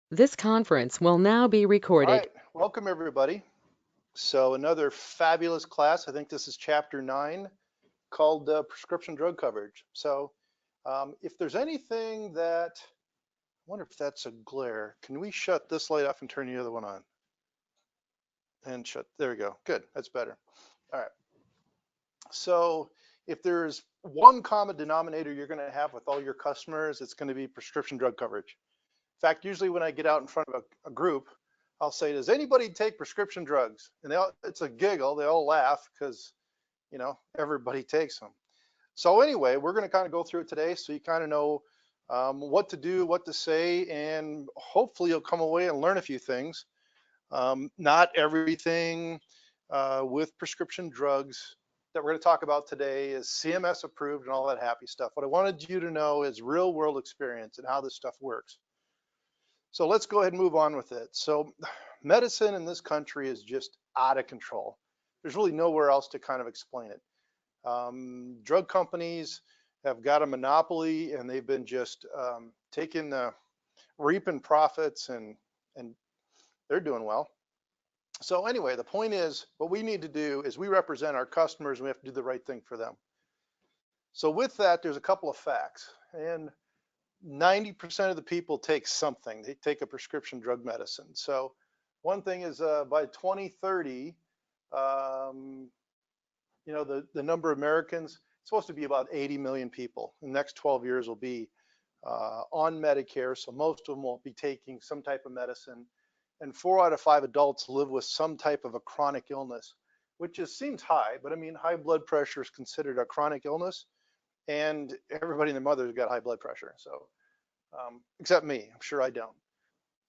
This conference will now be All recorded. right, welcome everybody. So another fabulous class. I think this is chapter 9 called prescription drug coverage. So if there's anything that, I wonder if that's a glare. Can we shut this light off and turn the other one on? And shut, there we go. Good, that's better. All right. So if there's one common denominator you're going to have with all your customers, it's going to be prescription drug coverage. In fact, usually when I get out in front of a group, I'll say, does anybody take prescription drugs? And it's a giggle. They all laugh because, everybody takes them. So anyway, we're going to kind of go through it today so you kind of know what to do, what to say, and hopefully you'll come away and learn a few things. Not everything with prescription drugs that we're going to talk about today is CMS approved and all that happy stuff. What I wanted you to know is real world experience and how this stuff works. So let's go ahead and move on with it. So medicine in this country is just out of control. There's really nowhere else to kind of explain it. Drug companies have got a monopoly and they've been just taking the reaping profits and they're doing well. So anyway, the point is what we need to do is we represent our customers and we have to do the right thing for them. So with that, there's a couple of facts. And 90% of the people take something. They take a prescription drug medicine. So one thing is by 2030, um, the number of Americans, it's supposed to be about 80 million people. The next 12 years will be on Medicare. So most of them will be taking some type of medicine. And 4 out of 5 adults live with some type of a chronic illness, which seems high, but I mean, high blood pressure is considered a chronic illness. And everybody and their mother's got high blood pressure. So except me. I'm sure I don't.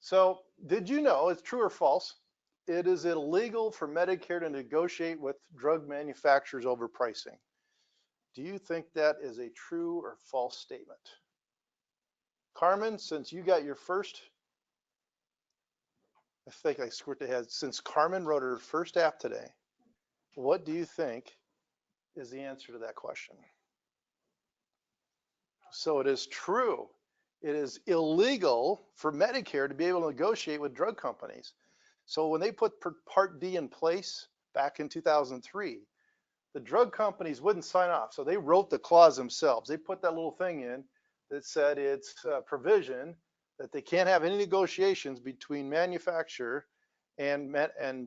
So, did you know, it's true or false, it is illegal for Medicare to negotiate with drug manufacturers over pricing? Do you think that is a true or false statement? Carmen, since you got your first, I think I squirt ahead, since Carmen wrote her first app today, what do you think is the answer to that question? So it is true. It is illegal for Medicare to be able to negotiate with drug companies. So when they put Part D in place back in 2003, the drug companies wouldn't sign off. So they wrote the clause themselves. They put that little thing in that said it's a provision that they can't have any negotiations between manufacturer and Medicare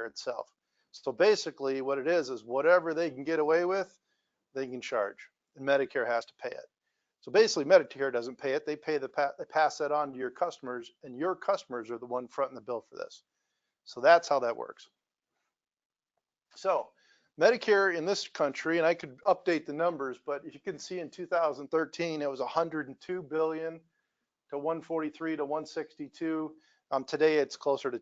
itself. So basically, what it is whatever they can get away with, they can charge, and Medicare has to pay it. So basically, Medicare doesn't pay it. They pass that on to your customers, and your customers are the one fronting the bill for this. So that's how that works. So Medicare in this country, and I could update the numbers, but if you can see in 2013, it was 102 billion to 143 to 162. Today, it's closer to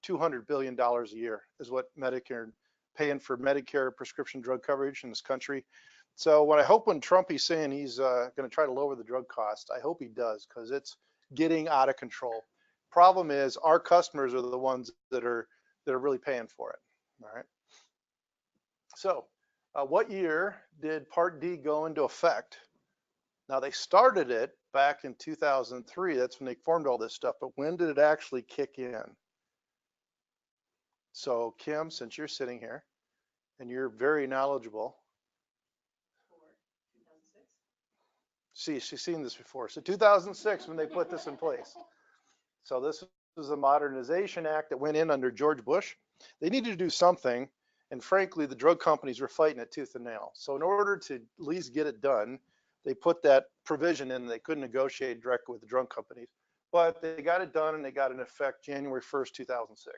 $200 billion a year is what Medicare paying for Medicare prescription drug coverage in this country. So what I hope when Trump is saying he's going to try to lower the drug cost, I hope he does because it's getting out of control. Problem is our customers are the ones that are really paying for it. All right. So what year did Part D go into effect? Now they started it back in 2003. That's when they formed all this stuff. But when did it actually kick in? So Kim, since you're sitting here and you're very knowledgeable, see, she's seen this before. So 2006 when they put this in place. So this was a modernization act that went in under George Bush. They needed to do something, and frankly, the drug companies were fighting it tooth and nail. So in order to at least get it done, they put that provision in. They couldn't negotiate directly with the drug companies, but they got it done and they got in effect January 1st, 2006.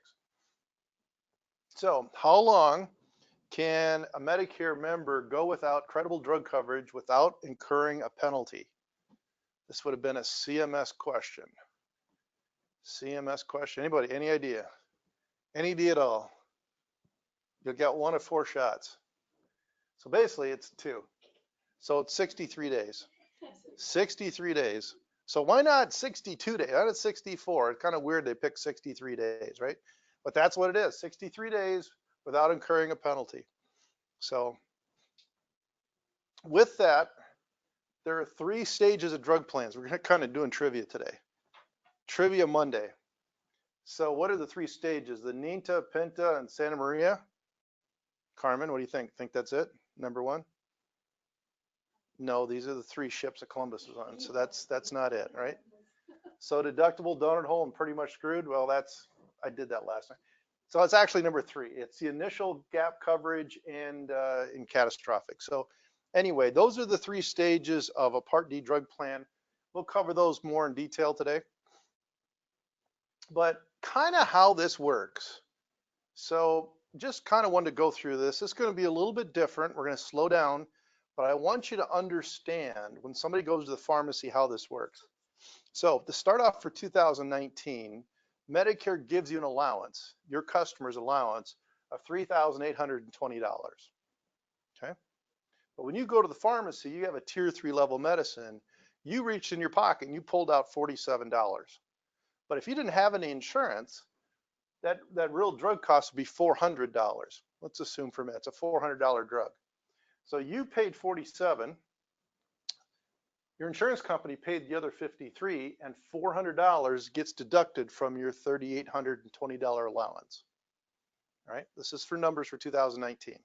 So how long can a Medicare member go without credible drug coverage without incurring a penalty? This would have been a CMS question. CMS question. Anybody? Any idea? Any idea at all? You'll get 1 of 4 shots. So basically, it's 2. So it's 63 days. 63 days. So why not 62 days? Why not 64? It's kind of weird they picked 63 days, right? But that's what it is. 63 days without incurring a penalty. So with that, there are 3 stages of drug plans. We're kind of doing trivia today. Trivia Monday. So what are the three stages? The Ninta, Pinta, and Santa Maria? Carmen, what do you think? Think that's it? Number one? No, these are the three ships that Columbus was on. So that's not it, right? So deductible, donut hole, and pretty much screwed. Well, I did that last night. So it's actually number three. It's the initial gap coverage and in catastrophic. So anyway, those are the three stages of a Part D drug plan. We'll cover those more in detail today. But kind of how this works. So just kind of wanted to go through this. It's going to be a little bit different. We're going to slow down, but I want you to understand when somebody goes to the pharmacy how this works. So to start off for 2019, Medicare gives you an allowance, your customer's allowance of $3,820. Okay. But when you go to the pharmacy, you have a tier 3 level medicine, you reached in your pocket and you pulled out $47. But if you didn't have any insurance, that real drug cost would be $400. Let's assume for a minute, it's a $400 drug. So you paid 47, your insurance company paid the other 53, and $400 gets deducted from your $3,820 allowance. All right, this is for numbers for 2019.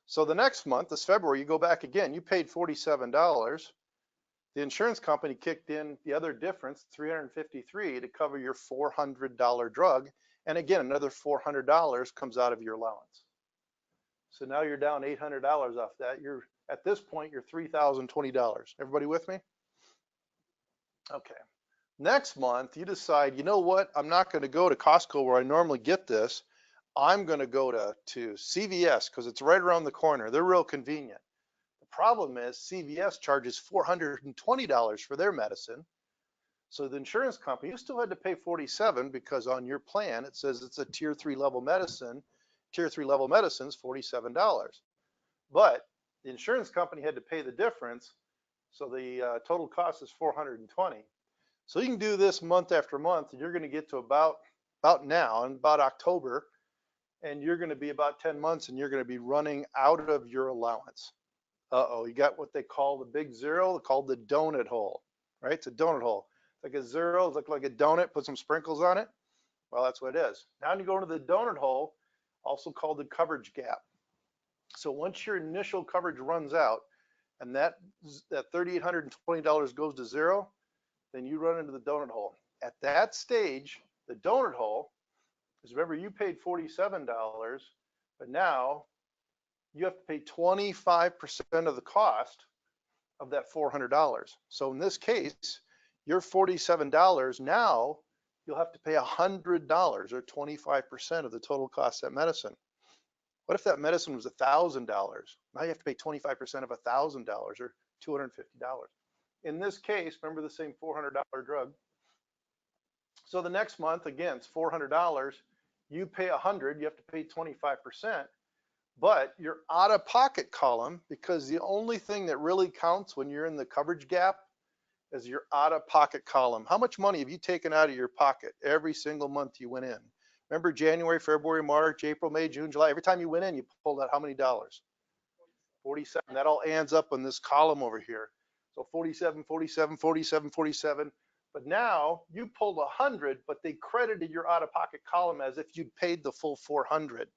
So the next month, this February, you go back again, you paid $47. The insurance company kicked in the other difference, $353, to cover your $400 drug. And again, another $400 comes out of your allowance. So now you're down $800 off that. At this point, you're $3,020. Everybody with me? Okay. Next month, you decide, you know what? I'm not going to go to Costco where I normally get this. I'm going to go to CVS because it's right around the corner. They're real convenient. The problem is CVS charges $420 for their medicine. So the insurance company, you still had to pay 47 because on your plan, it says it's a tier 3 level medicine. Tier 3 level medicine is $47. But the insurance company had to pay the difference. So the total cost is 420. So you can do this month after month, and you're going to get to about now, in about October, and you're going to be about 10 months, and you're going to be running out of your allowance. Uh-oh, you got what they call the big zero, called the donut hole, right? It's a donut hole. Like a zero, look like a donut, put some sprinkles on it. Well, that's what it is. Now you go into the donut hole, also called the coverage gap. So once your initial coverage runs out and that $3,820 goes to zero, then you run into the donut hole. At that stage, the donut hole is, remember, you paid $47, but now you have to pay 25% of the cost of that $400. So in this case, your $47, now you'll have to pay $100 or 25% of the total cost of that medicine. What if that medicine was $1,000? Now you have to pay 25% of $1,000 or $250. In this case, remember the same $400 drug. So the next month, again, it's $400. You pay $100, you have to pay 25%. But your out-of-pocket column, because the only thing that really counts when you're in the coverage gap is your out-of-pocket column. How much money have you taken out of your pocket every single month you went in? Remember January, February, March, April, May, June, July. Every time you went in, you pulled out how many dollars? 47. That all adds up in this column over here. So 47, 47, 47, 47. But now you pulled 100, but they credited your out-of-pocket column as if you'd paid the full 400.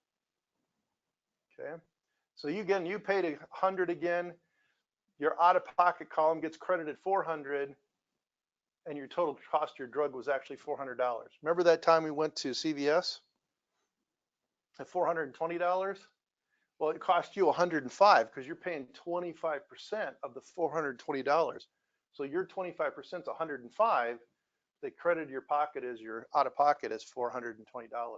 Okay. So you paid 100 again. Your out-of-pocket column gets credited 400, and your total cost of your drug was actually $400. Remember that time we went to CVS at $420? Well, it cost you 105 because you're paying 25% of the $420. So your 25% is 105. They credited your pocket as your out-of-pocket as $420.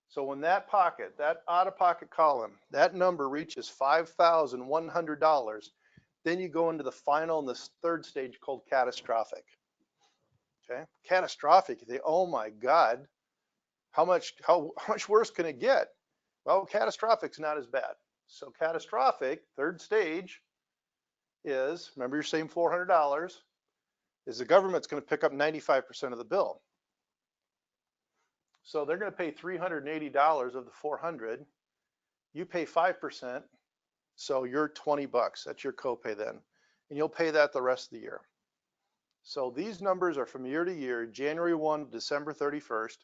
So when that out-of-pocket column, that number reaches $5,100, then you go into the final and the third stage called catastrophic. Okay, catastrophic. You think, oh my God, how much worse can it get? Well, catastrophic's not as bad. So catastrophic, third stage, is, remember your same $400, is the government's going to pick up 95% of the bill. So they're going to pay $380 of the 400. You pay 5%, so you're $20. That's your copay then, and you'll pay that the rest of the year. So these numbers are from year to year, January 1 to December 31st.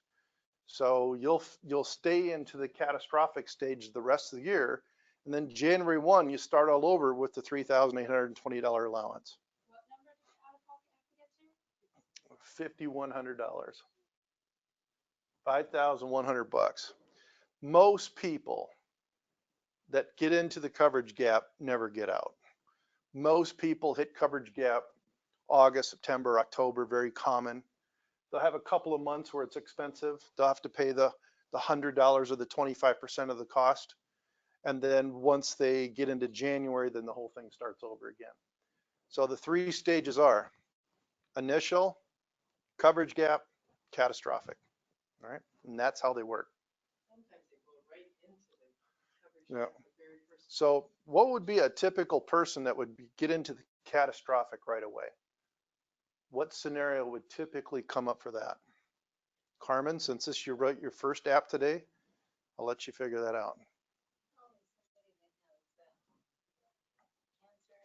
So you'll stay into the catastrophic stage the rest of the year. And then January 1, you start all over with the $3,820 allowance. $5,100. $5,100. Most people that get into the coverage gap never get out. Most people hit coverage gap August, September, October, very common. They'll have a couple of months where it's expensive. They'll have to pay the $100 or the 25% of the cost. And then once they get into January, then the whole thing starts over again. So the three stages are initial, coverage gap, catastrophic. All right, and that's how they work. Yeah. So what would be a typical person that would get into the catastrophic right away? What scenario would typically come up for that? Carmen, since this you wrote your first app today, I'll let you figure that out.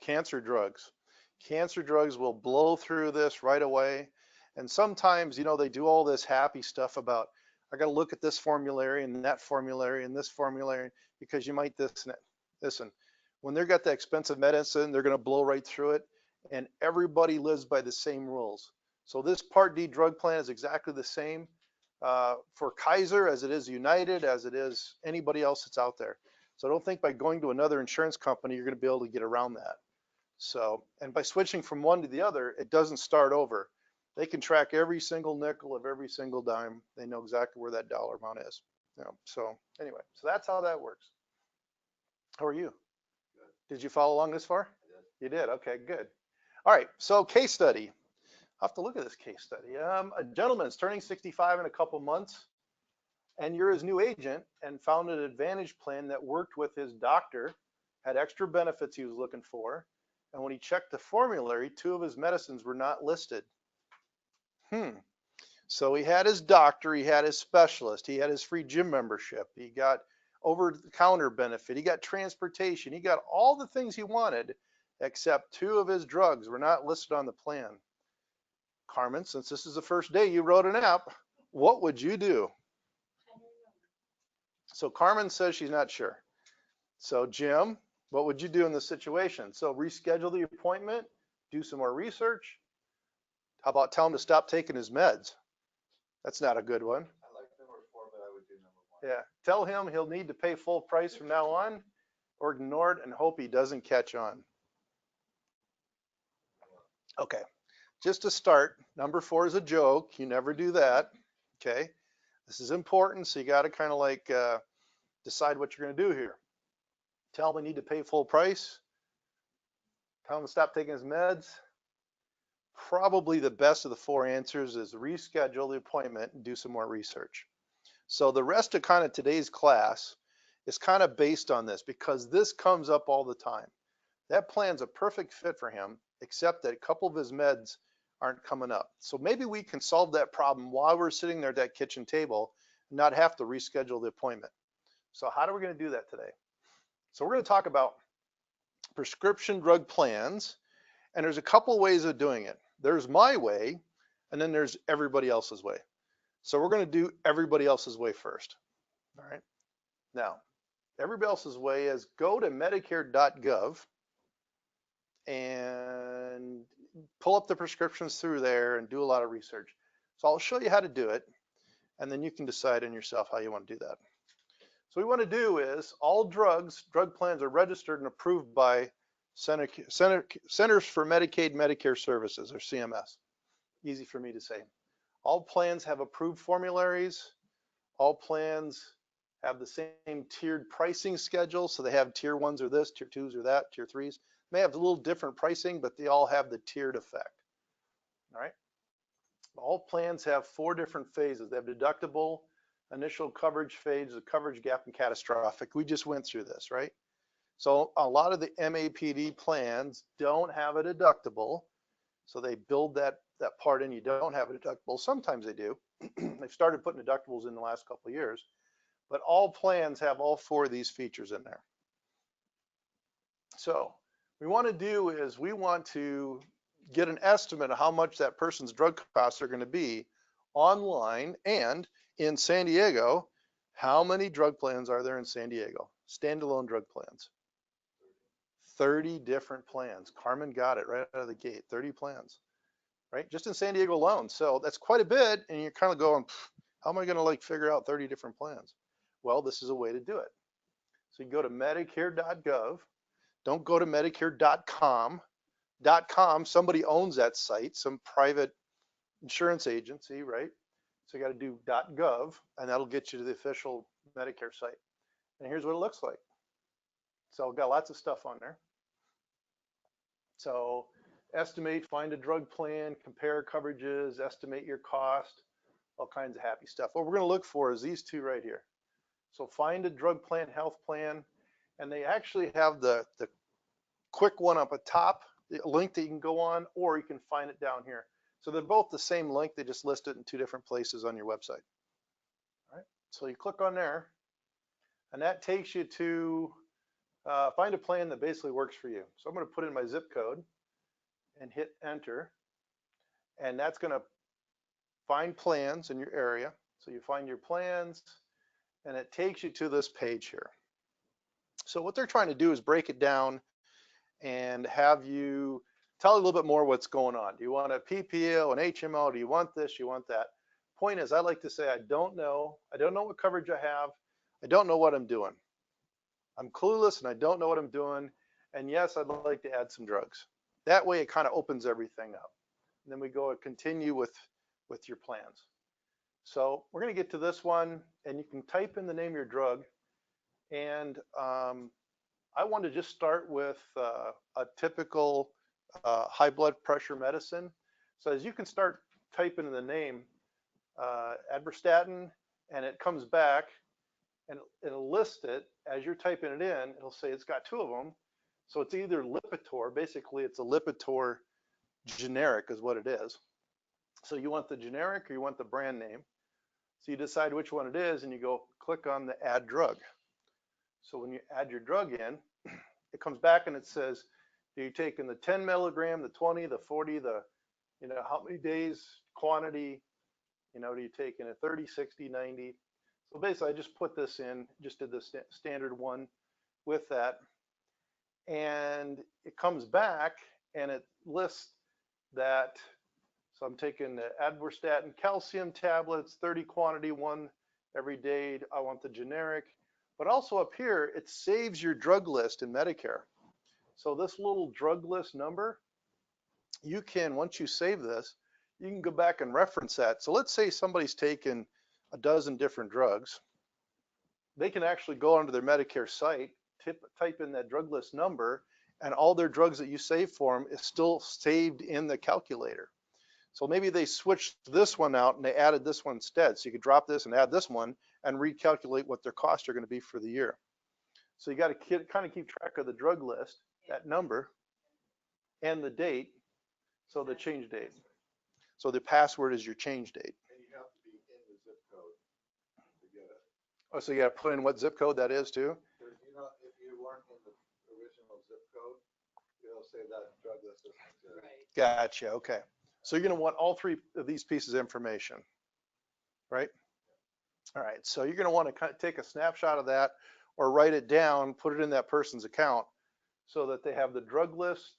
Cancer drugs. Cancer drugs will blow through this right away. And sometimes, they do all this happy stuff about, I got to look at this formulary and that formulary and this formulary because you might this and that. Listen, when they've got the expensive medicine, they're going to blow right through it. And everybody lives by the same rules. So this Part D drug plan is exactly the same for Kaiser as it is United, as it is anybody else that's out there. So don't think by going to another insurance company, you're going to be able to get around that. So, and by switching from one to the other, it doesn't start over. They can track every single nickel of every single dime. They know exactly where that dollar amount is. So anyway, so that's how that works. How are you? Good. Did you follow along this far? I did. You did? Okay, good. All right, so case study. I'll have to look at this case study. A gentleman is turning 65 in a couple months, and you're his new agent and found an Advantage plan that worked with his doctor, had extra benefits he was looking for, and when he checked the formulary, 2 of his medicines were not listed. So he had his doctor, he had his specialist, he had his free gym membership, he got over-the-counter benefit, he got transportation, he got all the things he wanted, except 2 of his drugs were not listed on the plan. Carmen, since this is the first day you wrote an app, what would you do? So Carmen says she's not sure. So Jim, what would you do in this situation? So reschedule the appointment, do some more research. How about tell him to stop taking his meds? That's not a good one. I like number 4, but I would do number 1. Yeah, tell him he'll need to pay full price from now on, or ignore it and hope he doesn't catch on. Okay, just to start, number 4 is a joke. You never do that. Okay, this is important, so you got to kind of like decide what you're going to do here. Tell him he need to pay full price. Tell him to stop taking his meds. Probably the best of the 4 answers is reschedule the appointment and do some more research. So the rest of kind of today's class is kind of based on this because this comes up all the time. That plan's a perfect fit for him, except that a couple of his meds aren't coming up. So maybe we can solve that problem while we're sitting there at that kitchen table and not have to reschedule the appointment. So how are we going to do that today? So we're going to talk about prescription drug plans, and there's a couple ways of doing it. There's my way, and then there's everybody else's way. So we're going to do everybody else's way first. All right. Now, everybody else's way is go to medicare.gov and pull up the prescriptions through there and do a lot of research. So I'll show you how to do it, and then you can decide in yourself how you want to do that. So what we want to do is all drug plans are registered and approved by Centers for Medicaid Medicare Services, or CMS. Easy for me to say. All plans have approved formularies. All plans have the same tiered pricing schedule. So they have tier 1s or this, tier 2s or that, tier 3s. May have a little different pricing, but they all have the tiered effect. All right. All plans have 4 different phases. They have deductible, initial coverage phase, the coverage gap, and catastrophic. We just went through this, right? So a lot of the MAPD plans don't have a deductible. So they build that part in. You don't have a deductible. Sometimes they do. They've started putting deductibles in the last couple of years. But all plans have all 4 of these features in there. So what we want to do is we want to get an estimate of how much that person's drug costs are going to be online. And in San Diego, how many drug plans are there in San Diego? Standalone drug plans. 30 different plans. Carmen got it right out of the gate. 30 plans, right? Just in San Diego alone. So that's quite a bit. And you're kind of going, how am I going to like figure out 30 different plans? Well, this is a way to do it. So you go to Medicare.gov. Don't go to Medicare.com. .com, somebody owns that site, some private insurance agency, right? So you got to do .gov, and that'll get you to the official Medicare site. And here's what it looks like. So we've got lots of stuff on there. So estimate, find a drug plan, compare coverages, estimate your cost, all kinds of happy stuff. What we're going to look for is these two right here. So find a drug plan, health plan, and they actually have the quick one up at top, the link that you can go on, or you can find it down here. So they're both the same link, they just list it in two different places on your website. All right, so you click on there, and that takes you to find a plan that basically works for you. So I'm going to put in my zip code and hit enter, and that's going to find plans in your area. So you find your plans, and it takes you to this page here. So what they're trying to do is break it down and have you tell a little bit more what's going on. Do you want a PPO, an HMO? Do you want this? You want that? Point is, I like to say, I don't know. I don't know what coverage I have. I don't know what I'm doing. I'm clueless and I don't know what I'm doing. And yes, I'd like to add some drugs. That way it kind of opens everything up. And then we go and continue with your plans. So we're going to get to this one, and you can type in the name of your drug. And I want to just start with a typical high blood pressure medicine. So as you can start typing in the name, Adverstatin, and it comes back and it'll list it as you're typing it in. It'll say it's got two of them. So it's either Lipitor, basically it's a Lipitor generic is what it is. So you want the generic or you want the brand name. So you decide which one it is and you go click on the add drug. So when you add your drug in, it comes back and it says, do you take in the 10 milligram, the 20, the 40, the, how many days, quantity, do you take in a 30, 60, 90? So basically I just put this in, just did the standard one with that. And it comes back and it lists that, so I'm taking the Adverstatin calcium tablets, 30 quantity, one every day. I want the generic. But also up here, it saves your drug list in Medicare. So this little drug list number, you can, once you save this, you can go back and reference that. So let's say somebody's taken a dozen different drugs. They can actually go onto their Medicare site, type in that drug list number, and all their drugs that you saved for them is still saved in the calculator. So maybe they switched this one out and they added this one instead. So you could drop this and add this one and recalculate what their costs are going to be for the year. So you got to kind of keep track of the drug list, that number, and the date. So the change date. So the password is your change date. And you have to be in the zip code to get it. Oh, so you got to put in what zip code that is too? Because if you weren't in the original zip code, it'll say that drug list isn't good. Right. Gotcha. Okay. So you're going to want all three of these pieces of information, right? All right. So you're going to want to take a snapshot of that or write it down, put it in that person's account so that they have the drug list,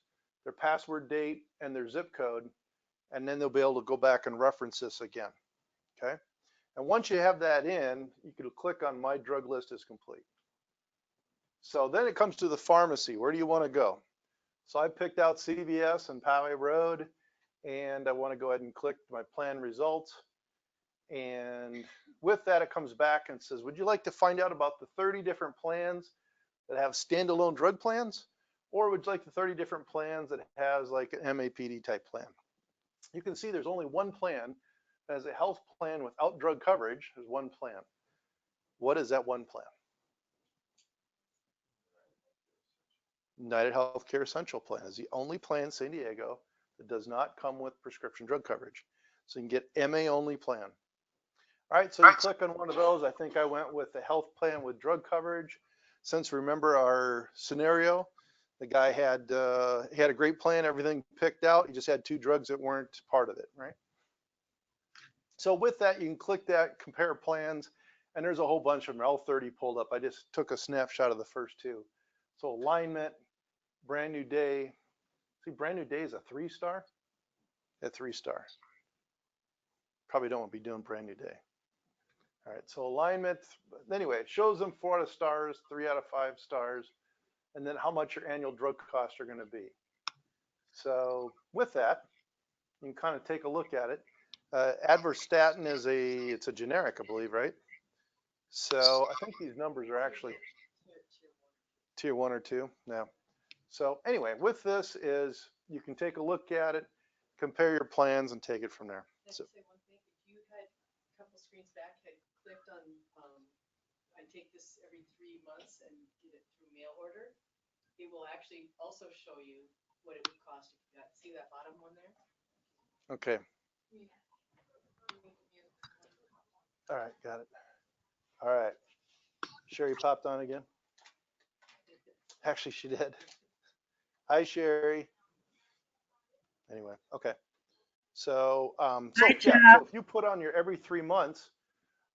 their password date, and their zip code. And then they'll be able to go back and reference this again. Okay. And once you have that in, you can click on My Drug List is Complete. So then it comes to the pharmacy. Where do you want to go? So I picked out CVS and Poway Road, and I want to go ahead and click my plan results. And with that, it comes back and says, would you like to find out about the 30 different plans that have standalone drug plans? Or would you like the 30 different plans that has like an MAPD type plan? You can see there's only one plan that has a health plan without drug coverage. There's one plan. What is that one plan? United Healthcare Essential Plan is the only plan in San Diego that does not come with prescription drug coverage. So you can get MA only plan. All right, so you click on one of those. I think I went with the health plan with drug coverage. Since remember our scenario, The guy had he had a great plan, everything picked out. He just had 2 drugs that weren't part of it, right? So with that, you can click that, compare plans, and there's a whole bunch of them. All 30 pulled up. I just took a snapshot of the first 2. So alignment, brand new day. See, brand new day is a 3-star. A 3-star. Probably don't want to be doing brand new day. All right, so alignment. Anyway, it shows them 4 out of stars, 3 out of 5 stars, and then how much your annual drug costs are going to be. So with that, you can kind of take a look at it. Adverstatin is it's a generic, I believe, right? So I think these numbers are actually tier 1 or 2 now. So anyway, with this is you can take a look at it, compare your plans, and take it from there. Can I So, just say one thing? If you had a couple screens back, had clicked on, I take this every 3 months and get it through mail order, it will actually also show you what it would cost if you got, see that bottom one there? okay. All right, got it. All right. Sherry popped on again. Actually, she did. Hi, Sherry. Anyway, okay. So, Hi, yeah. So Jeff. if you put on your every 3 months,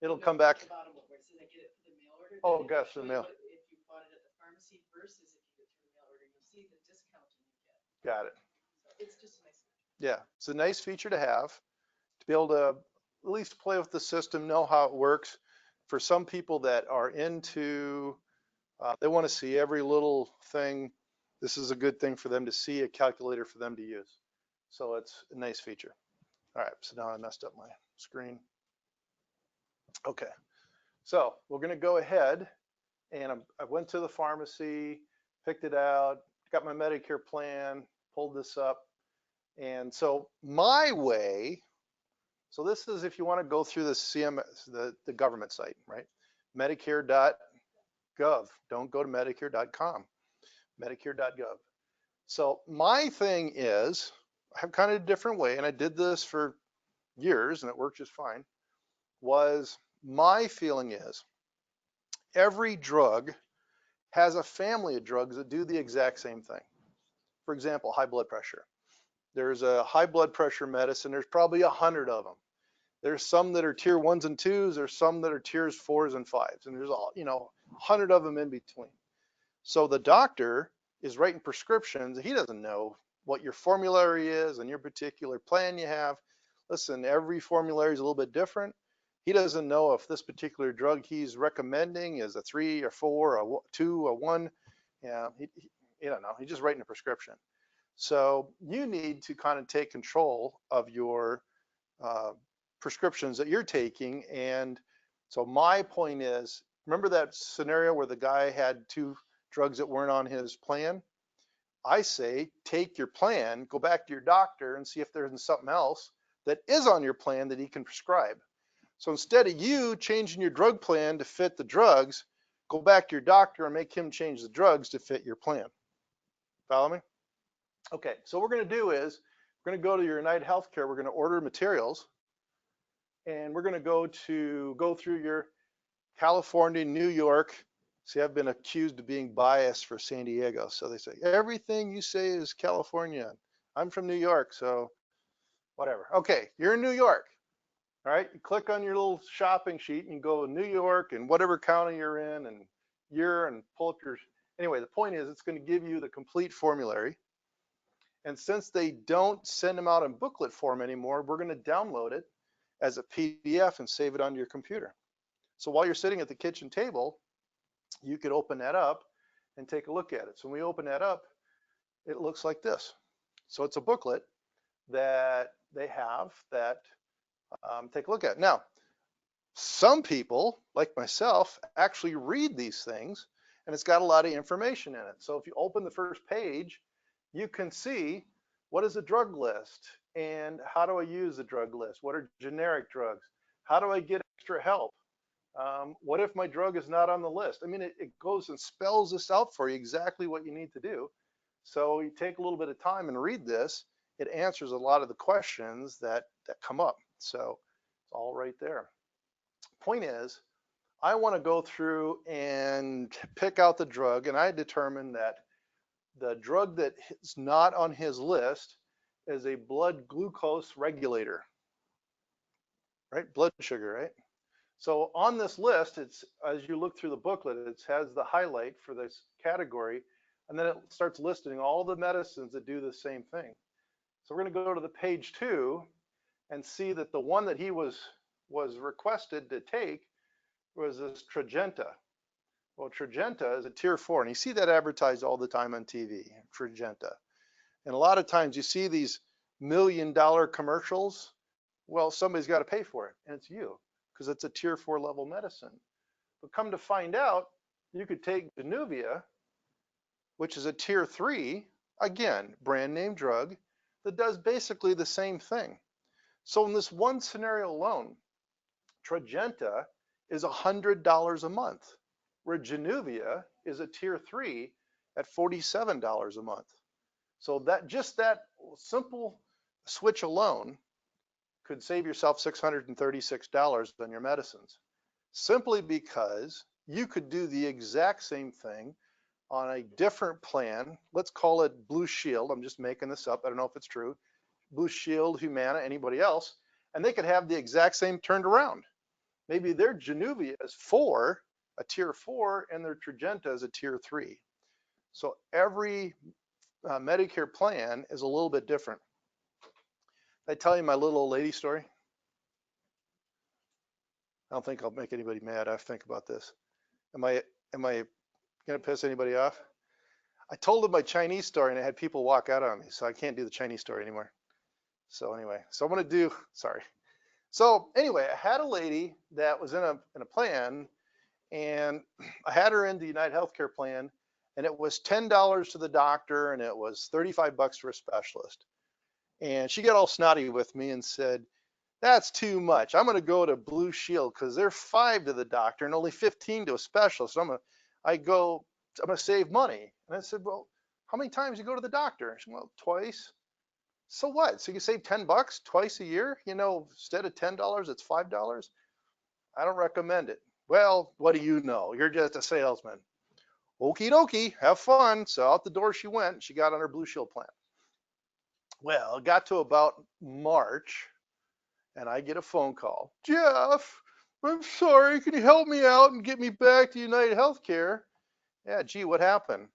it'll No, come at back. the bottom where it says I get it through the mail order, then Oh, it'll gosh, show the you mail. what, if you bought it at the pharmacy versus if you get through the mail order, you'll see the discounting you get. Got it. So it's just a nice. Yeah, it's a nice feature to have, to be able to at least play with the system, know how it works. For some people that are into, they want to see every little thing. This is a good thing for them to see, a calculator for them to use. So it's a nice feature. All right, so now I messed up my screen. Okay, so we're going to go ahead and I went to the pharmacy, picked it out, got my Medicare plan, pulled this up. And so my way, so this is if you want to go through the CMS, the government site, right? Medicare.gov. Don't go to Medicare.com, Medicare.gov. So my thing is, I have kind of a different way, and I did this for years and it worked just fine, was my feeling is every drug has a family of drugs that do the exact same thing. For example, high blood pressure. There's a high blood pressure medicine. There's probably 100 of them. There's some that are tier 1s and 2s. There's some that are tiers 4s and 5s. And there's all, 100 of them in between. So the doctor is writing prescriptions. He doesn't know what your formulary is and your particular plan you have. Listen, every formulary is a little bit different. He doesn't know if this particular drug he's recommending is a 3 or 4, a 2, a 1. Yeah, he don't know. He's just writing a prescription. So you need to kind of take control of your prescriptions that you're taking. And so my point is, remember that scenario where the guy had 2 drugs that weren't on his plan? I say, take your plan, go back to your doctor and see if there's something else that is on your plan that he can prescribe. So instead of you changing your drug plan to fit the drugs, go back to your doctor and make him change the drugs to fit your plan. Follow me? Okay, so what we're going to do is we're going to go to your United Healthcare. We're going to order materials, and we're going to go through your California, New York. See, I've been accused of being biased for San Diego. So they say, everything you say is California. I'm from New York, so whatever. Okay, you're in New York. All right, you click on your little shopping sheet and you go to New York and whatever county you're in and year and pull up your, anyway, the point is it's going to give you the complete formulary. And since they don't send them out in booklet form anymore, we're going to download it as a PDF and save it onto your computer. So while you're sitting at the kitchen table, you could open that up and take a look at it. So when we open that up, it looks like this. So it's a booklet that they have that take a look at. Now, some people, like myself, actually read these things, and it's got a lot of information in it. So if you open the first page, you can see what is a drug list and how do I use the drug list? What are generic drugs? How do I get extra help? What if my drug is not on the list? I mean, it goes and spells this out for you exactly what you need to do. So you take a little bit of time and read this. It answers a lot of the questions that come up. So it's all right there. Point is, I want to go through and pick out the drug, and I determined that The drug that is not on his list is a blood glucose regulator, right? Blood sugar, right? So on this list, it's, as you look through the booklet, it has the highlight for this category, and then it starts listing all the medicines that do the same thing. So we're going to go to the page 2 and see that the one that he was requested to take was this Tragenta. Well, Tragenta is a tier 4, and you see that advertised all the time on TV, Tragenta. And a lot of times you see these $1 million commercials. Well, somebody's got to pay for it, and it's you, because it's a tier 4 level medicine. But come to find out, you could take Januvia, which is a tier 3, again, brand name drug, that does basically the same thing. So in this one scenario alone, Tragenta is $100 a month, where Januvia is a tier 3 at $47 a month. So that just that simple switch alone could save yourself $636 on your medicines, simply because you could do the exact same thing on a different plan. Let's call it Blue Shield. I'm just making this up. I don't know if it's true. Blue Shield, Humana, anybody else, and they could have the exact same turned around. Maybe their Januvia is 4, a tier 4, and their Tragenta is a tier 3. So every Medicare plan is a little bit different. Did I tell you my little old lady story? I don't think I'll make anybody mad. I think about this. Am I gonna piss anybody off? I told them my Chinese story and I had people walk out on me, so I can't do the Chinese story anymore. So anyway, so I'm gonna do, sorry. So anyway, I had a lady that was in a plan, and I had her in the United Healthcare plan, and it was $10 to the doctor and it was $35 for a specialist. And she got all snotty with me and said, "That's too much. I'm going to go to Blue Shield because they're $5 to the doctor and only $15 to a specialist. So I'm going to save money." And I said, "Well, how many times you go to the doctor?" She said, "Well, twice." "So what? So you save $10 twice a year? You know, instead of $10, it's $5. I don't recommend it." "Well, what do you know? You're just a salesman." Okie dokie, have fun. So out the door she went. She got on her Blue Shield plan. Well, it got to about March, and I get a phone call. "Jeff, I'm sorry. Can you help me out and get me back to United Healthcare?" "Yeah, gee, what happened?"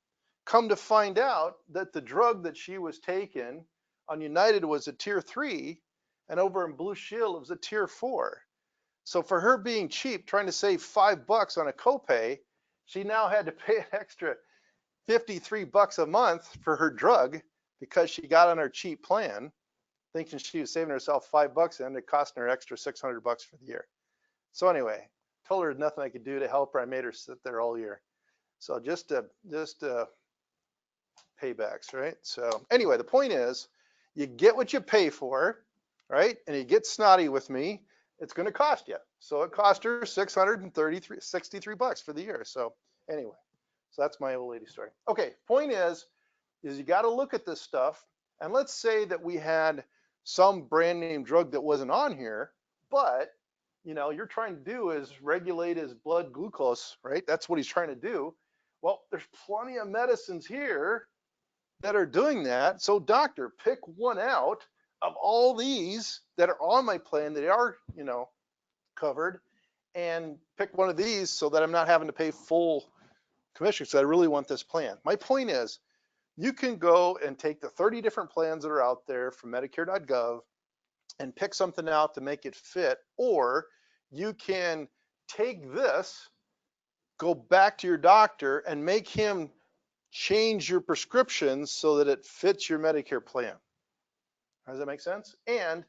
Come to find out that the drug that she was taking on United was a tier 3, and over in Blue Shield it was a tier 4. So for her being cheap, trying to save $5 on a copay, she now had to pay an extra $53 a month for her drug because she got on her cheap plan, thinking she was saving herself $5 and it cost her extra $600 for the year. So anyway, told her there's nothing I could do to help her. I made her sit there all year. So just paybacks, right? So anyway, the point is, you get what you pay for, right? And you get snotty with me, it's going to cost you. So it cost her $63 for the year. So anyway, so that's my old lady story. Okay, point is you got to look at this stuff. And let's say that we had some brand name drug that wasn't on here, but you know, you're trying to do is regulate his blood glucose, right? That's what he's trying to do. Well, there's plenty of medicines here that are doing that. So doctor, pick one out of all these that are on my plan that are, you know, covered, and pick one of these so that I'm not having to pay full commission because I really want this plan. My point is, you can go and take the 30 different plans that are out there from Medicare.gov and pick something out to make it fit, or you can take this, go back to your doctor and make him change your prescriptions so that it fits your Medicare plan. Does that make sense? And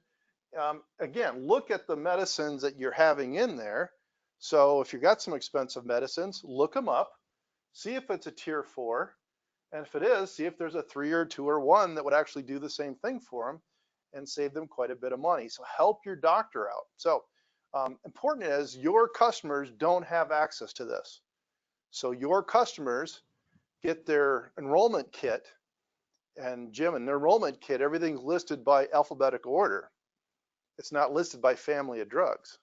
again, look at the medicines that you're having in there. So if you've got some expensive medicines, look them up, see if it's a tier 4. And if it is, see if there's a 3 or 2 or 1 that would actually do the same thing for them and save them quite a bit of money. So help your doctor out. So important is your customers don't have access to this. So your customers get their enrollment kit, and Jim, in their enrollment kit, everything's listed by alphabetical order. It's not listed by family of drugs,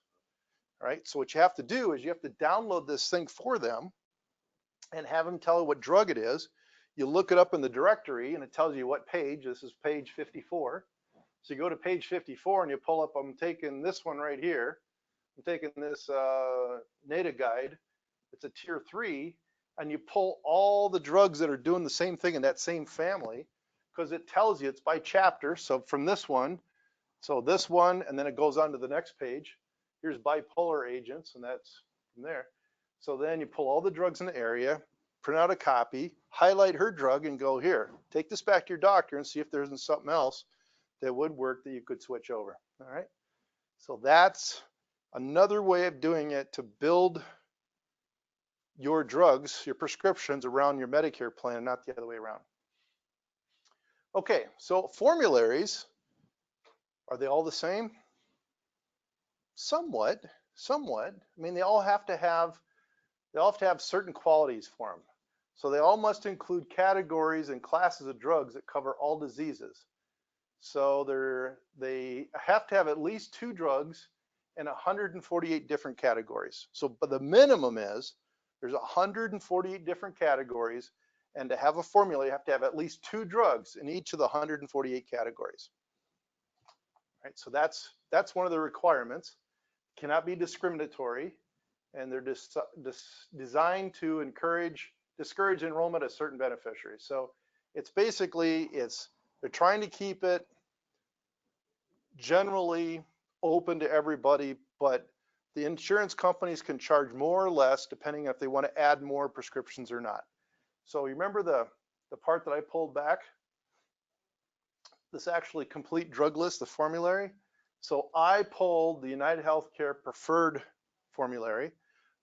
right? So what you have to do is you have to download this thing for them and have them tell you what drug it is. you look it up in the directory and it tells you what page. This is page 54. So you go to page 54 and you pull up, I'm taking this one right here. I'm taking this NADA guide. It's a tier 3, and you pull all the drugs that are doing the same thing in that same family, because it tells you it's by chapter. So from this one, and then it goes on to the next page. Here's bipolar agents, and that's from there. So then you pull all the drugs in the area, print out a copy, highlight her drug, and go here. Take this back to your doctor and see if there isn't something else that would work that you could switch over. All right. So that's another way of doing it to build your drugs, your prescriptions around your Medicare plan, not the other way around. Okay, so formularies, are they all the same? Somewhat. I mean, they all have to have certain qualities for them. So they all must include categories and classes of drugs that cover all diseases. So they have to have at least 2 drugs in 148 different categories. So, but the minimum is there's 148 different categories, and to have a formula, you have to have at least 2 drugs in each of the 148 categories. Right, so that's one of the requirements. Cannot be discriminatory, and they're designed to discourage enrollment of certain beneficiaries. So it's basically, they're trying to keep it generally open to everybody, but the insurance companies can charge more or less depending if they want to add more prescriptions or not. So you remember the part that I pulled back? This actually complete drug list, the formulary. So I pulled the United Healthcare preferred formulary,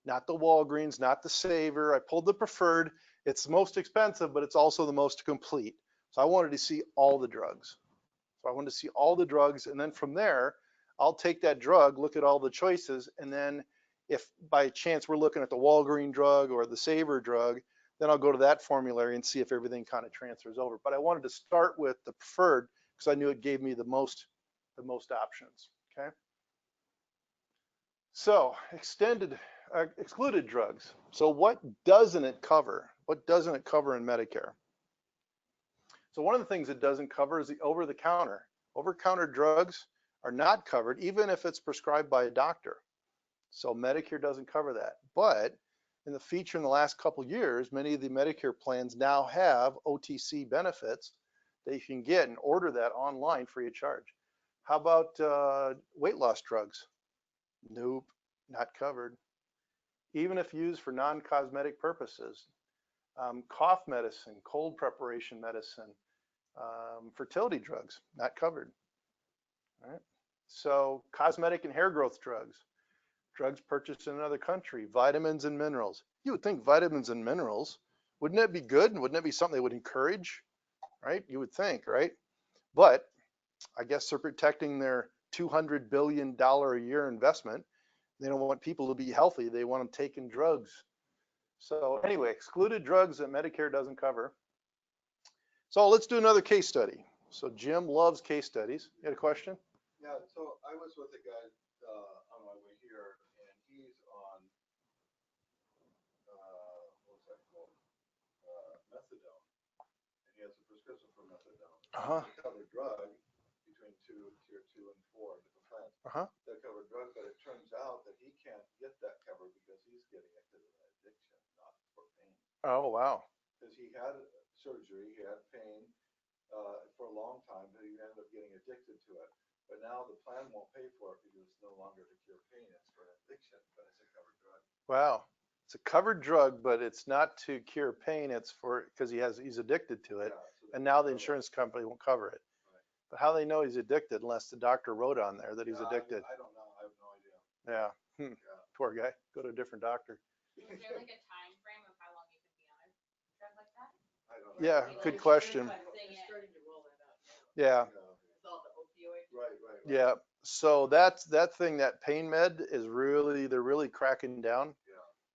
not the Walgreens, not the Saver. I pulled the preferred. It's the most expensive, but it's also the most complete. So I wanted to see all the drugs. And then from there, I'll take that drug, look at all the choices, and then if by chance we're looking at the Walgreens drug or the Saver drug, then I'll go to that formulary and see if everything kind of transfers over. But I wanted to start with the preferred because I knew it gave me the most options. Okay. So excluded drugs. So what doesn't it cover? What doesn't it cover in Medicare? So one of the things it doesn't cover is the over-the-counter. Over-the-counter drugs are not covered, even if it's prescribed by a doctor. So Medicare doesn't cover that. But in the feature in the last couple years, many of the Medicare plans now have OTC benefits that you can get and order that online free of charge. How about weight loss drugs? Nope, not covered. Even if used for non-cosmetic purposes. Cough medicine, cold preparation medicine, fertility drugs, not covered. All right. So cosmetic and hair growth drugs, drugs purchased in another country, vitamins and minerals. You would think vitamins and minerals, wouldn't that be good? Wouldn't that be something they would encourage? Right? You would think, right? But I guess they're protecting their $200 billion a year investment. They don't want people to be healthy. They want them taking drugs. So anyway, excluded drugs that Medicare doesn't cover. So let's do another case study. So Jim loves case studies. You had a question? Yeah, so I was with a guy on my way here, and he's on, what's that called? Methadone. And he has a prescription for methadone. Uh-huh. It's a covered drug between tier 2 and 4 different plans. Uh-huh. That covered drug, but it turns out that he can't get that covered because he's getting it because of an addiction, not for pain. Oh, wow. Because he had surgery, he had pain for a long time, but he ended up getting addicted to it. But now the plan won't pay for it because it's no longer to cure pain, it's for an addiction, but it's a covered drug. Wow. It's a covered drug, but it's not to cure pain. It's for, because he's addicted to it. Yeah, so And now the insurance company won't cover it. Right. But how do they know he's addicted unless the doctor wrote on there that he's addicted? I don't know. I have no idea. Yeah. Yeah. Poor guy. Go to a different doctor. Is there like a time frame of how long you can be on a drug like that? I don't know. Yeah, Well, good they're question. starting to roll that out now. Yeah. With all the opioid. Right. Yeah. So that thing, that pain med is really, they're really cracking down.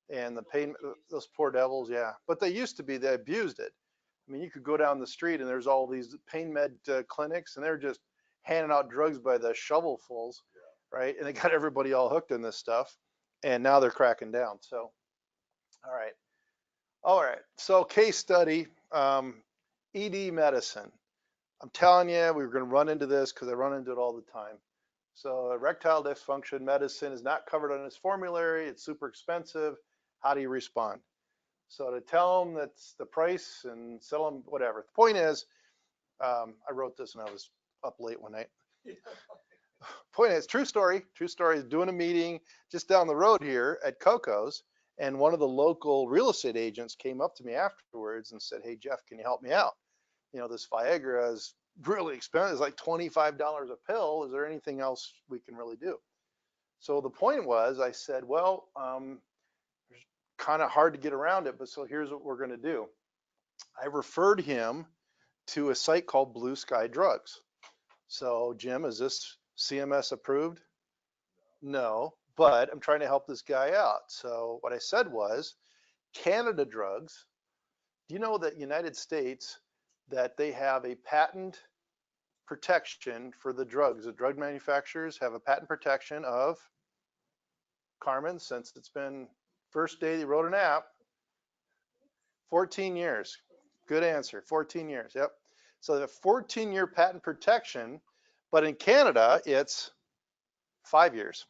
Yeah. And the pain, those poor devils, yeah. But they used to be, they abused it. I mean, you could go down the street and there's all these pain med clinics and they're just handing out drugs by the shovelfuls, right? And they got everybody all hooked in this stuff. And now they're cracking down. So, all right. So case study, ED medicine. I'm telling you, we were going to run into this because I run into it all the time. So erectile dysfunction medicine is not covered on this formulary. It's super expensive. How do you respond? So to tell them that's the price and sell them whatever. The point is, I wrote this when I was up late one night. Point is, true story, is doing a meeting just down the road here at Coco's, and one of the local real estate agents came up to me afterwards and said, hey, Jeff, can you help me out? You know, this Viagra is really expensive. It's like $25 a pill. Is there anything else we can really do? So the point was, I said, well, it's kind of hard to get around it, but so here's what we're going to do. I referred him to a site called Blue Sky Drugs. So Jim, is this CMS approved? No, but I'm trying to help this guy out. So what I said was, Canada Drugs, do you know that United States, that they have a patent protection for the drugs? The drug manufacturers have a patent protection of, Carmen, since it's been first day they wrote an app, 14 years. Good answer, 14 years, yep. So the 14-year patent protection, but in Canada, it's 5 years.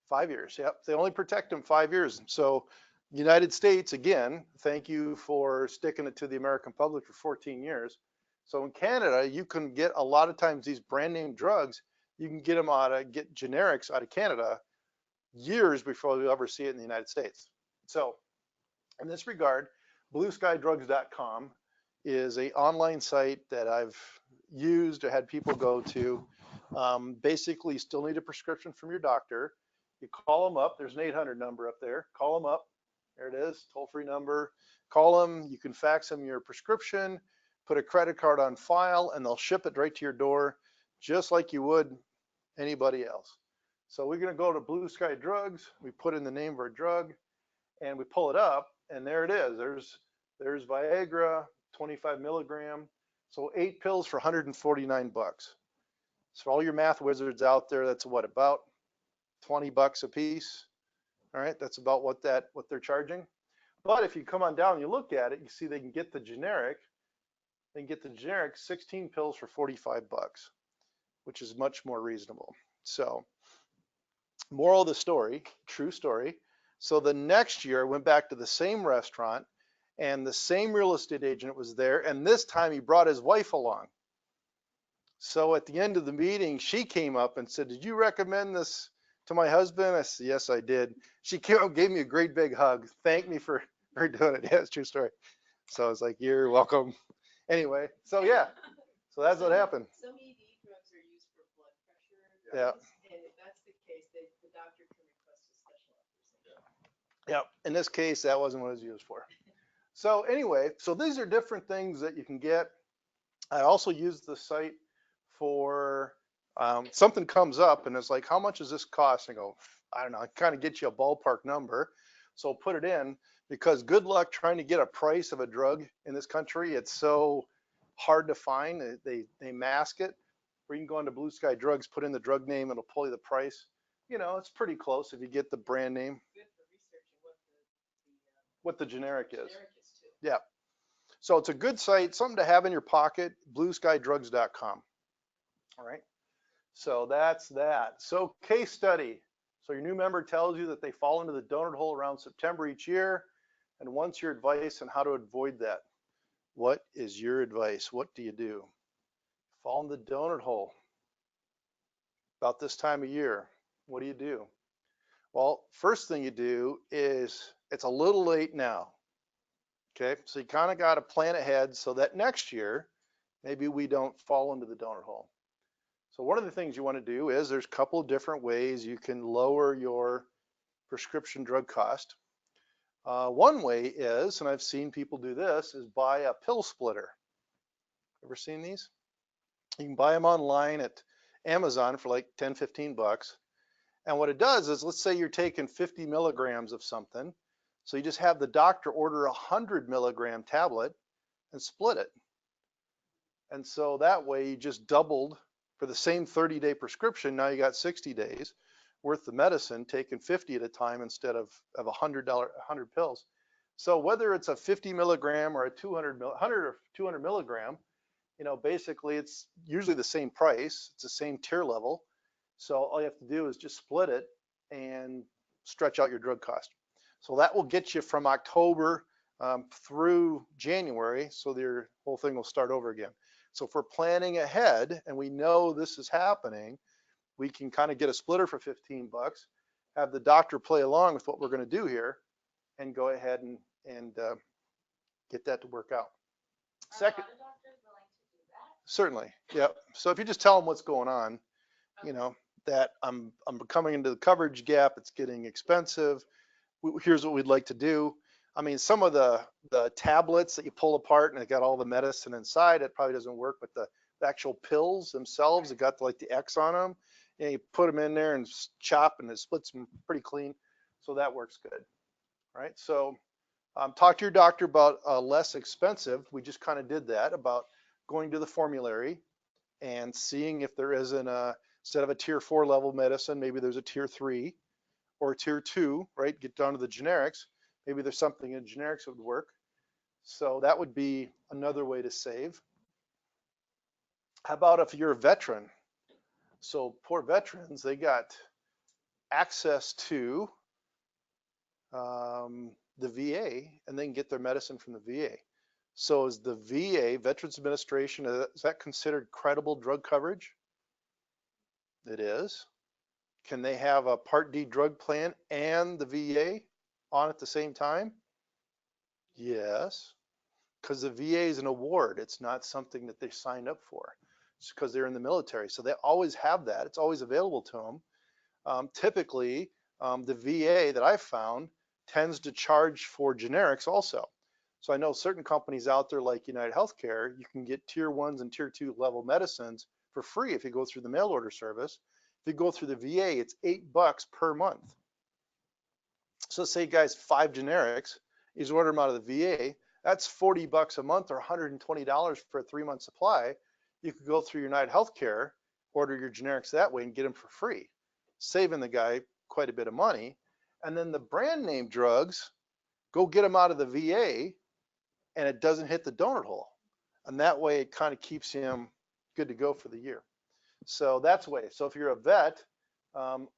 5 years, yep. They only protect them 5 years. So United States, again, thank you for sticking it to the American public for 14 years. So in Canada, you can get a lot of times these brand name drugs, you can get them get generics out of Canada years before you ever see it in the United States. So in this regard, blueskydrugs.com is an online site that I've used or had people go to. Basically, you still need a prescription from your doctor. You call them up. There's an 800 number up there. Call them up. There it is, toll-free number. Call them. You can fax them your prescription, put a credit card on file, and they'll ship it right to your door, just like you would anybody else. So we're going to go to Blue Sky Drugs. We put in the name of our drug, and we pull it up, and there it is. There's Viagra, 25 milligram. So 8 pills for 149 bucks. So all your math wizards out there, that's what, about 20 bucks a piece? All right, that's about what they're charging. But if you come on down and you look at it, you see they can get the generic. They can get the generic 16 pills for 45 bucks, which is much more reasonable. So moral of the story, true story. So the next year I went back to the same restaurant and the same real estate agent was there. And this time he brought his wife along. So at the end of the meeting, she came up and said, did you recommend this to my husband? I said, yes, I did. She came up, gave me a great big hug, thanked me for doing it. Yeah, it's a true story. So I was like, you're welcome. Anyway, so yeah, so that's what happened. Some ED drugs are used for blood pressure. Yeah. And if that's the case, the doctor can request a special authorization. Yeah, in this case, that wasn't what it was used for. So anyway, so these are different things that you can get. I also use the site for something comes up and it's like, how much does this cost? And I go, I don't know, I kind of get you a ballpark number. So put it in, because good luck trying to get a price of a drug in this country. It's so hard to find. They mask it. Or you can go into Blue Sky Drugs, put in the drug name, it'll pull you the price. You know, it's pretty close if you get the brand name. Good for researching What the generic is. generic is too. Yeah. So it's a good site, something to have in your pocket, blueskydrugs.com. All right. So that's that. So case study. So your new member tells you that they fall into the donut hole around September each year and wants your advice on how to avoid that. What is your advice? What do you do? Fall in the donut hole about this time of year. What do you do? Well, first thing you do is it's a little late now. Okay, so you kind of got to plan ahead so that next year, maybe we don't fall into the donut hole. So one of the things you want to do is there's a couple of different ways you can lower your prescription drug cost. One way is, and I've seen people do this, is buy a pill splitter. Ever seen these? You can buy them online at Amazon for like 10, 15 bucks. And what it does is, let's say you're taking 50 milligrams of something. So you just have the doctor order a 100 milligram tablet and split it. And so that way you just doubled for the same 30-day prescription. Now you got 60 days worth of medicine, taking 50 at a time instead of $100 pills. So whether it's a 50 milligram or a 100 or 200 milligram, basically it's usually the same price. It's the same tier level. So all you have to do is just split it and stretch out your drug cost. So that will get you from October through January. So your whole thing will start over again. So if we're planning ahead and we know this is happening, we can kind of get a splitter for 15 bucks, have the doctor play along with what we're going to do here, and go ahead and get that to work out. Second, Are a lot of doctors willing to do that? certainly, yep. So if you just tell them what's going on, that I'm coming into the coverage gap, it's getting expensive. Here's what we'd like to do. I mean, some of the tablets that you pull apart and they got all the medicine inside, it probably doesn't work, but the actual pills themselves, it got like the X on them. And you put them in there and chop and it splits them pretty clean. So that works good, right? So talk to your doctor about less expensive. We just kind of did that, about going to the formulary and seeing if there isn't instead of a tier 4 level medicine, maybe there's a tier 3 or a tier 2, right? Get down to the generics. Maybe there's something in generics that would work. So that would be another way to save. How about if you're a veteran? So poor veterans, they got access to the VA and they can get their medicine from the VA. So is the VA, Veterans Administration, is that considered credible drug coverage? It is. Can they have a Part D drug plan and the VA on at the same time? Yes, because the VA is an award. It's not something that they signed up for. It's because they're in the military. So they always have that. It's always available to them. Typically, the VA that I've found tends to charge for generics also. So I know certain companies out there like United Healthcare, you can get tier 1s and tier 2 level medicines for free if you go through the mail order service. If you go through the VA, it's $8 per month. So say guys, 5 generics, you just order them out of the VA, that's $40 a month or $120 for a 3-month supply. You could go through United Healthcare, order your generics that way and get them for free, saving the guy quite a bit of money. And then the brand name drugs, go get them out of the VA and it doesn't hit the donut hole. And that way it kind of keeps him good to go for the year. So that's the way. So if you're a vet,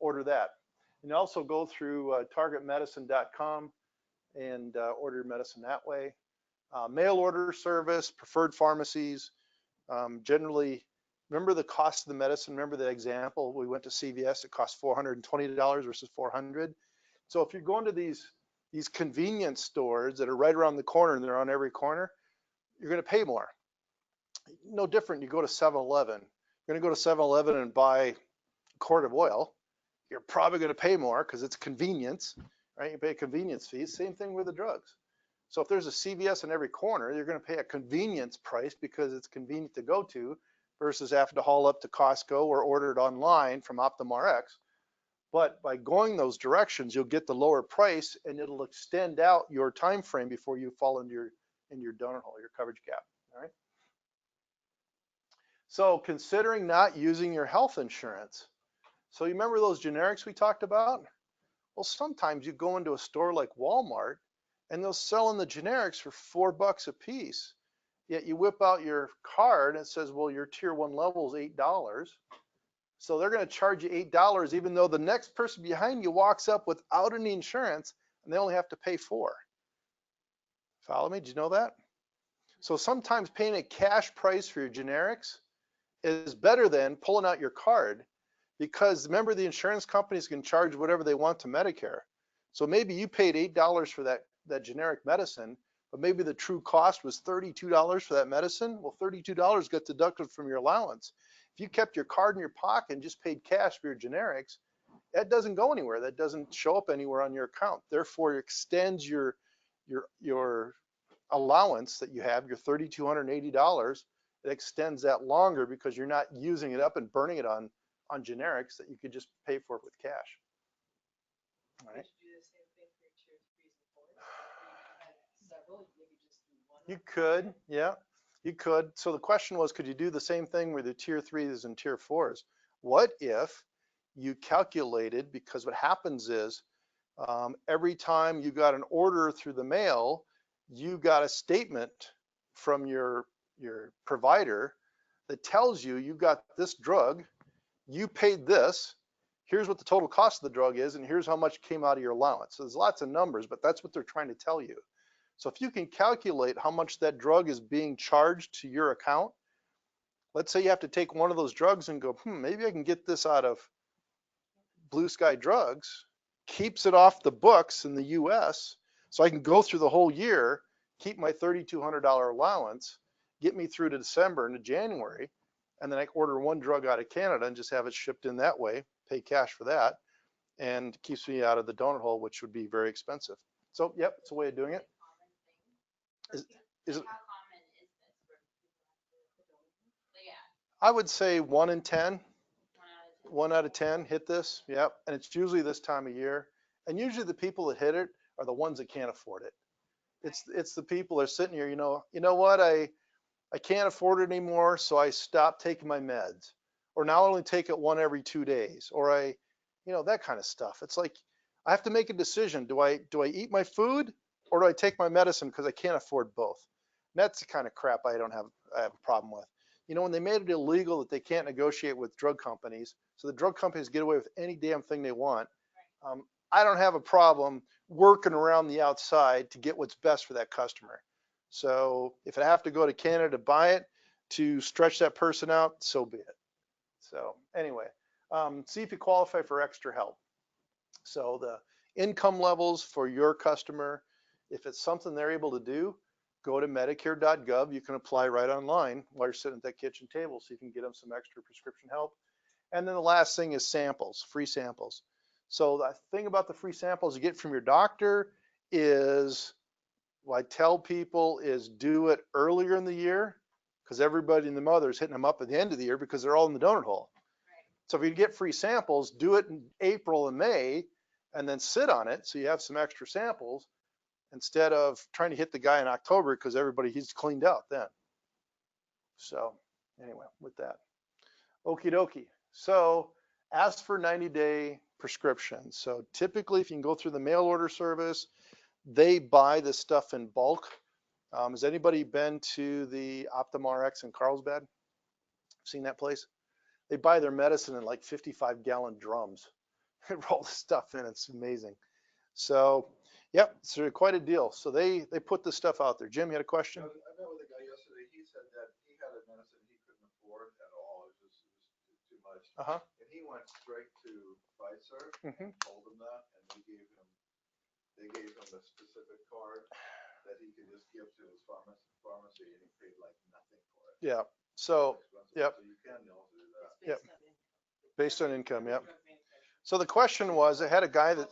order that. And also go through targetmedicine.com and order your medicine that way. Mail order service, preferred pharmacies, generally, remember the cost of the medicine? Remember the example? We went to CVS, it cost $420 versus $400. So if you're going to these convenience stores that are right around the corner and they're on every corner, you're going to pay more. No different, you go to 7-Eleven. You're going to go to 7-Eleven and buy a quart of oil. You're probably going to pay more because it's convenience, right? You pay a convenience fee. Same thing with the drugs. So if there's a CVS in every corner, you're going to pay a convenience price because it's convenient to go to versus having to haul up to Costco or order it online from OptumRx. But by going those directions, you'll get the lower price and it'll extend out your time frame before you fall into your donut hole, your coverage gap. All right. So considering not using your health insurance. So you remember those generics we talked about? Well, sometimes you go into a store like Walmart and they'll sell in the generics for $4 a piece. Yet you whip out your card and it says, well, your tier 1 level is $8. So they're going to charge you $8 even though the next person behind you walks up without any insurance and they only have to pay $4. Follow me? Did you know that? So sometimes paying a cash price for your generics is better than pulling out your card, because remember, the insurance companies can charge whatever they want to Medicare. So maybe you paid $8 for that generic medicine, but maybe the true cost was $32 for that medicine. Well, $32 gets deducted from your allowance. If you kept your card in your pocket and just paid cash for your generics, that doesn't go anywhere. That doesn't show up anywhere on your account. Therefore, it extends your allowance that you have, your $3,280. It extends that longer because you're not using it up and burning it on generics that you could just pay for it with cash. All right. Could you do the same thing for your tier 3s and 4s? Or you had several, maybe just do one? You could, yeah, you could. So the question was, could you do the same thing with the tier 3s and tier 4s? What if you calculated, because what happens is Every time you got an order through the mail, you got a statement from your provider that tells you you got this drug, you paid this, here's what the total cost of the drug is, and here's how much came out of your allowance. So there's lots of numbers, but that's what they're trying to tell you. So if you can calculate how much that drug is being charged to your account, let's say you have to take one of those drugs and go, maybe I can get this out of Blue Sky Drugs, keeps it off the books in the US, so I can go through the whole year, keep my $3,200 allowance, get me through to December into January, and then I order one drug out of Canada and just have it shipped in that way, pay cash for that, and keeps me out of the donut hole, which would be very expensive. So, yep, it's a way of doing it. Is it? How common is this for people? Yeah, I would say 1 in 10. 1 out of 10. 1 out of 10 hit this, yep, and it's usually this time of year. And usually the people that hit it are the ones that can't afford it. It's the people that are sitting here, you know what, I can't afford it anymore, so I stopped taking my meds. Or now I only take it 1 every 2 days. Or that kind of stuff. It's like I have to make a decision. Do I eat my food or do I take my medicine because I can't afford both? And that's the kind of crap I have a problem with. When they made it illegal that they can't negotiate with drug companies, so the drug companies get away with any damn thing they want, I don't have a problem working around the outside to get what's best for that customer. So if I have to go to Canada to buy it to stretch that person out, so be it. So anyway, see if you qualify for extra help. So the income levels for your customer, if it's something they're able to do, go to medicare.gov. You can apply right online while you're sitting at that kitchen table, so you can get them some extra prescription help. And then the last thing is samples, free samples. So the thing about the free samples you get from your doctor is, what I tell people is do it earlier in the year, because everybody and the mother is hitting them up at the end of the year because they're all in the donut hole. Right. So if you get free samples, do it in April and May, and then sit on it so you have some extra samples instead of trying to hit the guy in October because he's cleaned out then. So anyway, with that. Okie dokie. So ask for 90-day prescriptions. So typically if you can go through the mail order service, they buy this stuff in bulk. Has anybody been to the Optum RX in Carlsbad? Seen that place? They buy their medicine in like 55-gallon drums. They roll the stuff in. It's amazing. So, yep, it's quite a deal. So they put this stuff out there. Jim, you had a question? I met with a guy yesterday. He said that he had a medicine he couldn't afford at all. It was too much. Uh-huh. And he went straight to Pfizer and told them that, and they gave him a specific card that he could just give to his pharmacy, and he paid like nothing for it. Yeah. So, yep. So you can also do that. Yep. Based on income, yep. So the question was, I had a guy that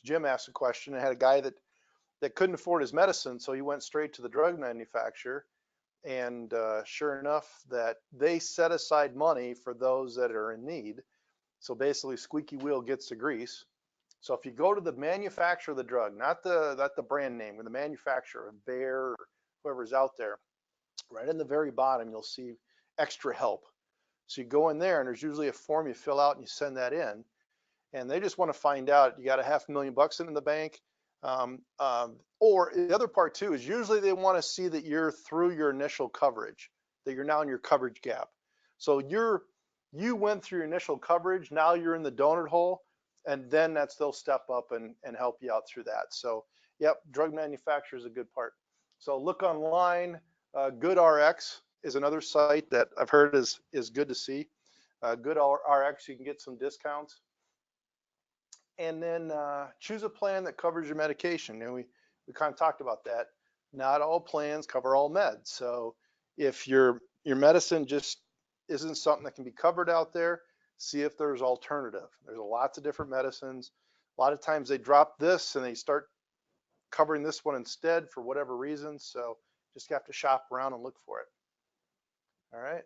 Jim asked a question. I had a guy that couldn't afford his medicine, so he went straight to the drug manufacturer. And sure enough, that they set aside money for those that are in need. So basically, squeaky wheel gets the grease. So if you go to the manufacturer of the drug, not the brand name, or the manufacturer, Bayer or whoever's out there, right in the very bottom, you'll see extra help. So you go in there, and there's usually a form you fill out, and you send that in. And they just want to find out, you got $500,000 in the bank. Or the other part too is usually they want to see that you're through your initial coverage, that you're now in your coverage gap. So you went through your initial coverage, now you're in the donut hole, and then they'll step up and help you out through that. So yep, drug manufacturer is a good part. So look online. GoodRx is another site that I've heard is good to see. GoodRx, you can get some discounts. And then choose a plan that covers your medication. And we kind of talked about that. Not all plans cover all meds. So if your medicine just isn't something that can be covered out there, see if there's alternative. There's lots of different medicines. A lot of times they drop this and they start covering this one instead for whatever reason. So just have to shop around and look for it. All right.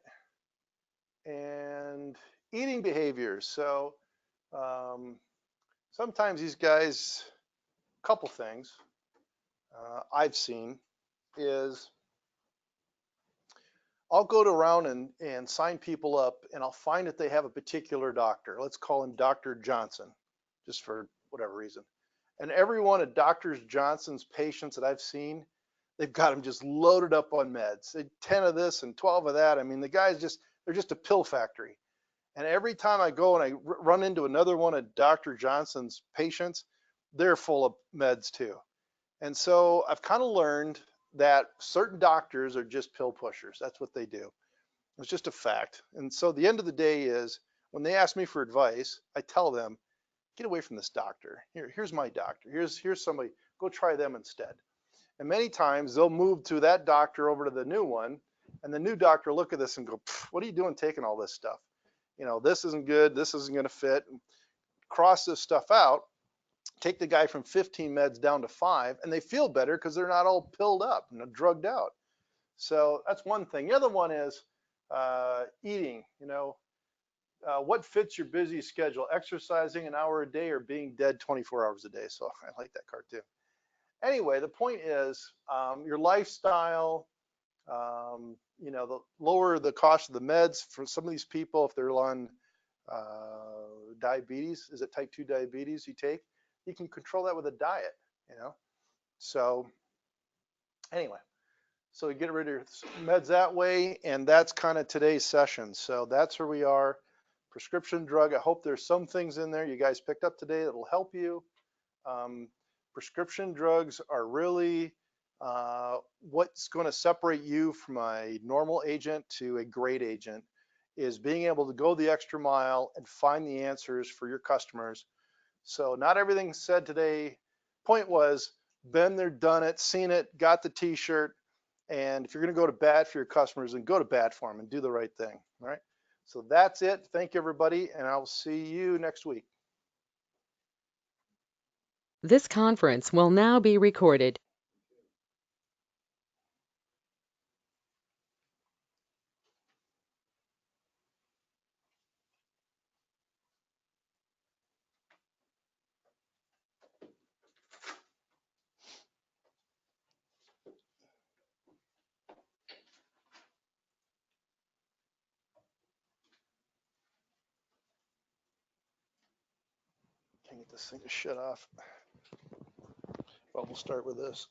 And eating behaviors. So sometimes these guys, a couple things I've seen is I'll go around and sign people up, and I'll find that they have a particular doctor. Let's call him Dr. Johnson. just for whatever reason. And every one of Dr. Johnson's patients that I've seen, they've got them just loaded up on meds. 10 of this and 12 of that. I mean, the guys they're just a pill factory. And every time I go and I run into another one of Dr. Johnson's patients, they're full of meds too. And so I've kind of learned that certain doctors are just pill pushers. That's what they do. It's just a fact. And so the end of the day is when they ask me for advice, I tell them, get away from this doctor. Here's my doctor. Here's somebody, go try them instead. And many times they'll move to that doctor over to the new one, and the new doctor will look at this and go, what are you doing taking all this stuff? You know, this isn't good, this isn't gonna fit. Cross this stuff out, take the guy from 15 meds down to 5, and they feel better because they're not all pilled up and drugged out. So that's one thing. The other one is eating, what fits your busy schedule, exercising an hour a day or being dead 24 hours a day. So I like that cartoon. Anyway, the point is your lifestyle, the lower the cost of the meds for some of these people, if they're on diabetes, is it type 2 diabetes you take? You can control that with a diet, So anyway, so you get rid of your meds that way, and that's kind of today's session. So that's where we are. Prescription drug. I hope there's some things in there you guys picked up today that will help you. Prescription drugs are really what's going to separate you from a normal agent to a great agent is being able to go the extra mile and find the answers for your customers. So not everything said today. Point was, been there, done it, seen it, got the t-shirt. And if you're going to go to bat for your customers, then go to bat for them and do the right thing. All right. So that's it. Thank you, everybody. And I'll see you next week. This conference will now be recorded. Can't get this thing to shut off. Well, we'll start with this.